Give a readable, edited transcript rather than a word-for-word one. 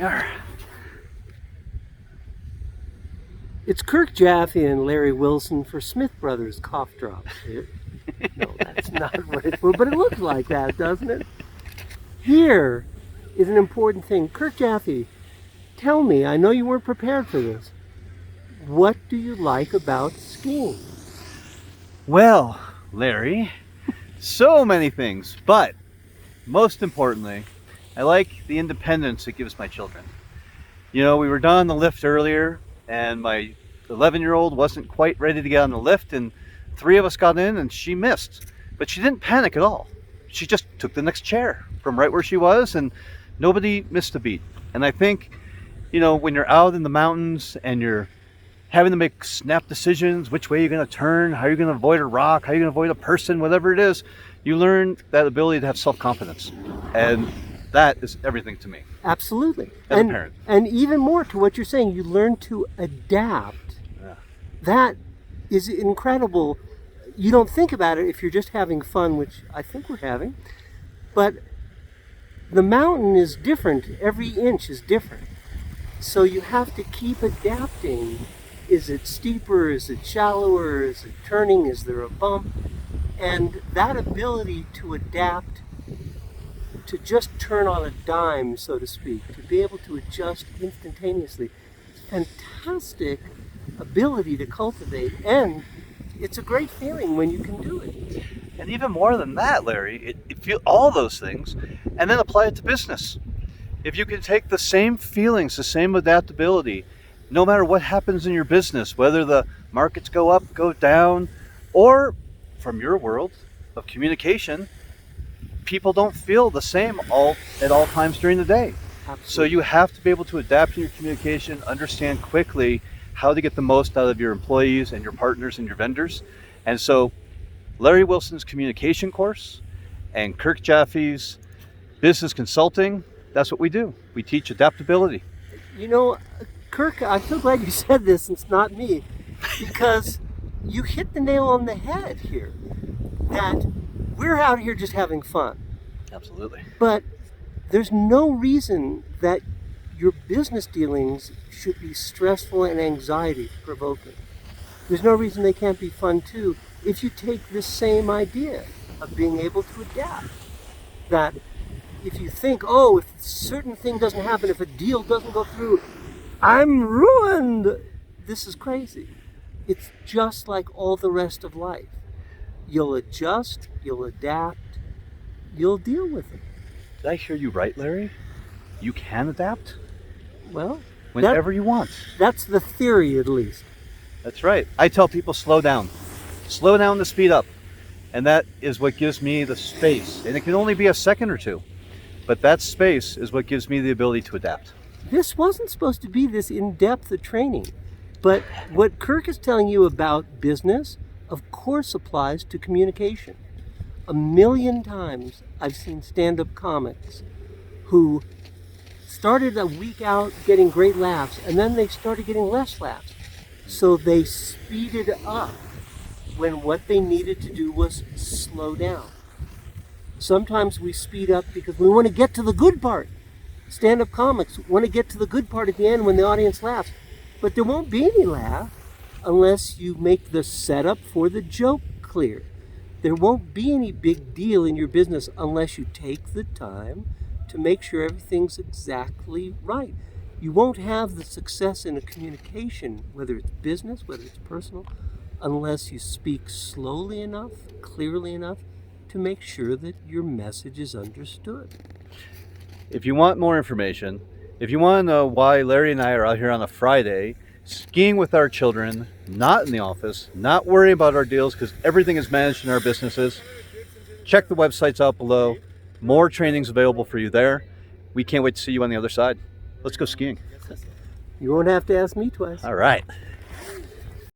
are. It's Kirk Jaffe and Larry Wilson for Smith Brothers Cough Drops. No, that's not what it's for, but it looks like that, doesn't it? Here is an important thing. Kirk Jaffe, tell me, I know you weren't prepared for this. What do you like about skiing? Well, Larry, so many things, but most importantly, I like the independence it gives my children. You know, we were down on the lift earlier, and my 11-year-old wasn't quite ready to get on the lift, and 3 of us got in and she missed. But she didn't panic at all. She just took the next chair from right where she was, and nobody missed a beat. And I think, you know, when you're out in the mountains and you're having to make snap decisions, which way you're going to turn, how you're going to avoid a rock, how you're going to avoid a person, whatever it is, you learn that ability to have self-confidence. And that is everything to me. Absolutely. As a parent. And even more to what you're saying, you learn to adapt. Yeah. That is incredible. You don't think about it if you're just having fun, which I think we're having. But the mountain is different. Every inch is different. So you have to keep adapting. Is it steeper? Is it shallower? Is it turning? Is there a bump? And that ability to adapt, to just turn on a dime, so to speak, to be able to adjust instantaneously, fantastic ability to cultivate, and it's a great feeling when you can do it. And even more than that, Larry, it feel all those things and then apply it to business. If you can take the same feelings, the same adaptability, no matter what happens in your business, whether the markets go up, go down, or from your world of communication, people don't feel the same at all times during the day. Absolutely. So you have to be able to adapt in your communication, understand quickly how to get the most out of your employees and your partners and your vendors. And so Larry Wilson's communication course and Kirk Jaffe's business consulting, that's what we do. We teach adaptability. You know, Kirk, I'm so glad you said this, and it's not me, because you hit the nail on the head here, that we're out here just having fun. Absolutely. But there's no reason that your business dealings should be stressful and anxiety provoking. There's no reason they can't be fun too if you take this same idea of being able to adapt. That if you think, oh, if a certain thing doesn't happen, if a deal doesn't go through, I'm ruined. This is crazy. It's just like all the rest of life. You'll adjust, you'll adapt, you'll deal with it. Did I hear you right, Larry? You can adapt Well, whenever you want. That's the theory, at least. That's right. I tell people slow down to speed up. And that is what gives me the space. And it can only be a second or two. But that space is what gives me the ability to adapt. This wasn't supposed to be this in-depth training. But what Kirk is telling you about business, of course, applies to communication. 1,000,000 times I've seen stand-up comics who started a week out getting great laughs, and then they started getting less laughs. So they speeded up when what they needed to do was slow down. Sometimes we speed up because we want to get to the good part. Stand-up comics want to get to the good part at the end when the audience laughs. But there won't be any laugh unless you make the setup for the joke clear. There won't be any big deal in your business unless you take the time to make sure everything's exactly right. You won't have the success in a communication, whether it's business, whether it's personal, unless you speak slowly enough, clearly enough, to make sure that your message is understood. If you want more information, if you want to know why Larry and I are out here on a Friday, skiing with our children, not in the office, not worrying about our deals because everything is managed in our businesses, check the websites out below. More trainings available for you there. We can't wait to see you on the other side. Let's go skiing. You won't have to ask me twice. All right.